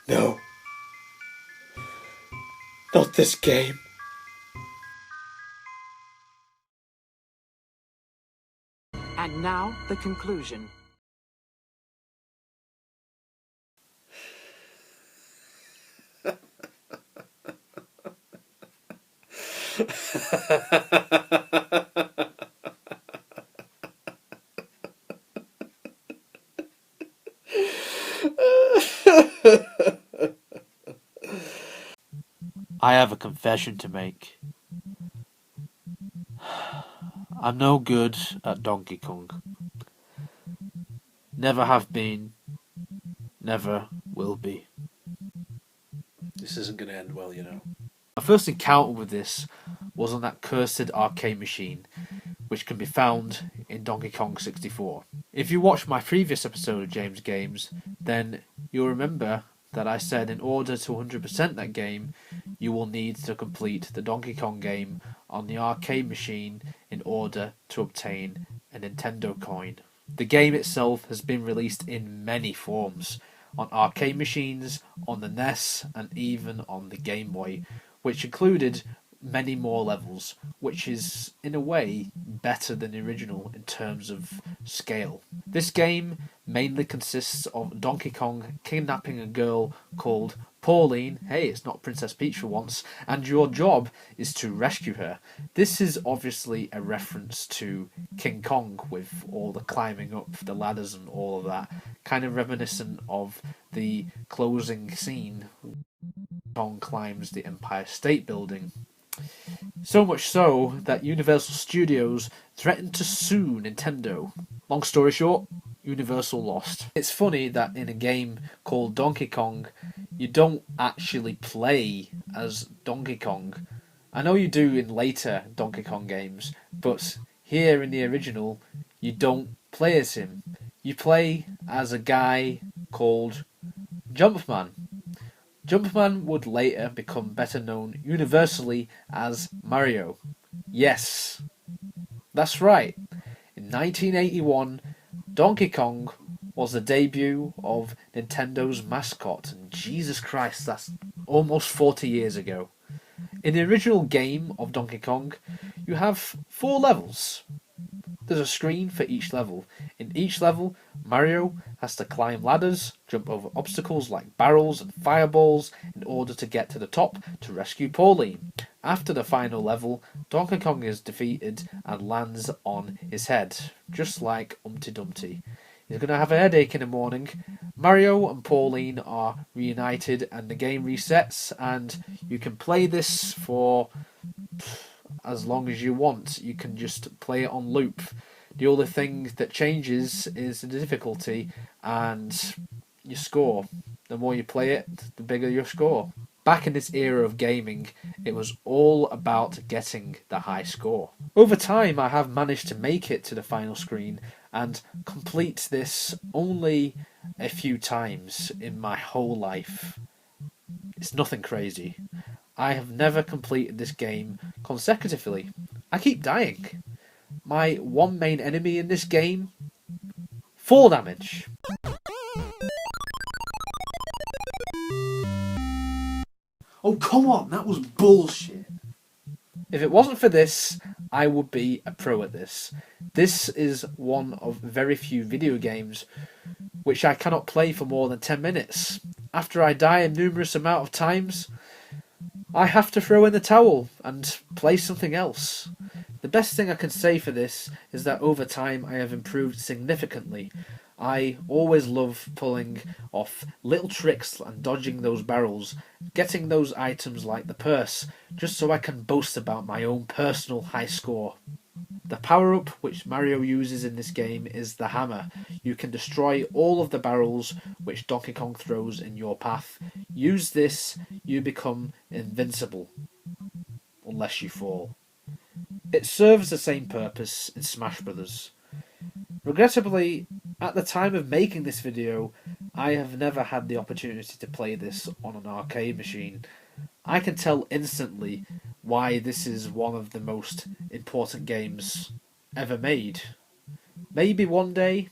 No, not this game. And now, the conclusion. I have a confession to make. I'm no good at Donkey Kong. Never have been, never will be. This isn't going to end well, you know. My first encounter with this was on that cursed arcade machine, which can be found in Donkey Kong 64. If you watched my previous episode of James Games, then you'll remember that I said in order to 100% that game, you will need to complete the Donkey Kong game on the arcade machine in order to obtain a Nintendo coin. The game itself has been released in many forms, on arcade machines, on the NES, and even on the Game Boy, which included many more levels, which is in a way better than the original in terms of scale. This game mainly consists of Donkey Kong kidnapping a girl called Pauline. Hey, it's not Princess Peach for once, and your job is to rescue her. This is obviously a reference to King Kong with all the climbing up the ladders and all of that, kind of reminiscent of the closing scene. Kong climbs the Empire State Building. So much so that Universal Studios threatened to sue Nintendo. Long story short, Universal lost. It's funny that in a game called Donkey Kong, you don't actually play as Donkey Kong. I know you do in later Donkey Kong games, but here in the original, you don't play as him. You play as a guy called Jumpman. Jumpman would later become better known universally as Mario. Yes, that's right. In 1981, Donkey Kong was the debut of Nintendo's mascot, and Jesus Christ, that's almost 40 years ago. In the original game of Donkey Kong, you have 4 levels. There's a screen for each level. In each level, Mario has to climb ladders, jump over obstacles like barrels and fireballs in order to get to the top to rescue Pauline. After the final level, Donkey Kong is defeated and lands on his head, just like Humpty Dumpty. He's going to have a headache in the morning. Mario and Pauline are reunited and the game resets, and you can play this for as long as you want. You can just play it on loop. The only thing that changes is the difficulty and your score. The more you play it, the bigger your score. Back in this era of gaming, it was all about getting the high score. Over time, I have managed to make it to the final screen and complete this only a few times in my whole life. It's nothing crazy. I have never completed this game consecutively. I keep dying. My one main enemy in this game, 4 damage. Oh, come on, that was bullshit. If it wasn't for this, I would be a pro at this. This is one of very few video games which I cannot play for more than 10 minutes. After I die a numerous amount of times, I have to throw in the towel and play something else. The best thing I can say for this is that over time I have improved significantly. I always love pulling off little tricks and dodging those barrels, getting those items like the purse, just so I can boast about my own personal high score. The power-up which Mario uses in this game is the hammer. You can destroy all of the barrels which Donkey Kong throws in your path. Use this, you become invincible, unless you fall. It serves the same purpose in Smash Bros. Regrettably, at the time of making this video, I have never had the opportunity to play this on an arcade machine. I can tell instantly why this is one of the most important games ever made. Maybe one day,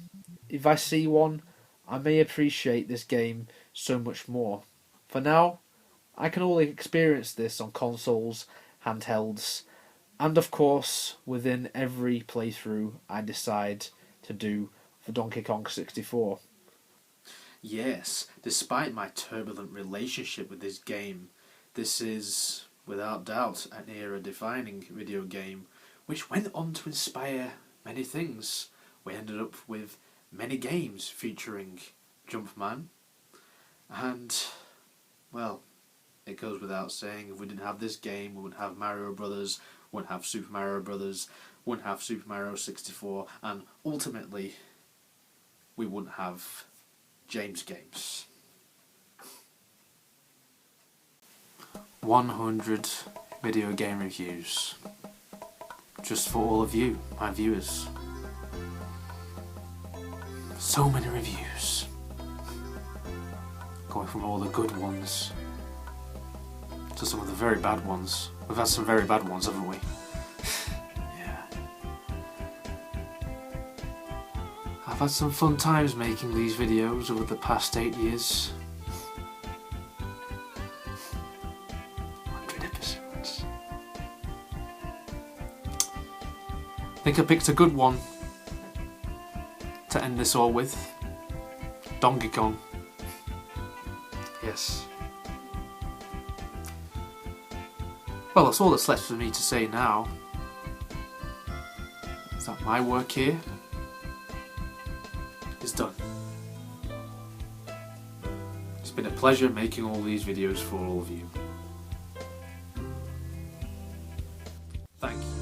if I see one, I may appreciate this game so much more. For now, I can only experience this on consoles, handhelds, and of course within every playthrough I decide to do for Donkey Kong 64. Yes, despite my turbulent relationship with this game, this is, without doubt, an era-defining video game which went on to inspire many things. We ended up with many games featuring Jumpman, and, well, it goes without saying, if we didn't have this game, we wouldn't have Mario Brothers, wouldn't have Super Mario Brothers, wouldn't have Super Mario 64, and ultimately, we wouldn't have James Games. 100 video game reviews. Just for all of you, my viewers. So many reviews. Going from all the good ones to some of the very bad ones. We've had some very bad ones, haven't we? Yeah. I've had some fun times making these videos over the past 8 years. 100 episodes. I think I picked a good one to end this all with. Donkey Kong. Yes. Well, that's all that's left for me to say now. Is that my work here is done. It's been a pleasure making all these videos for all of you. Thank you.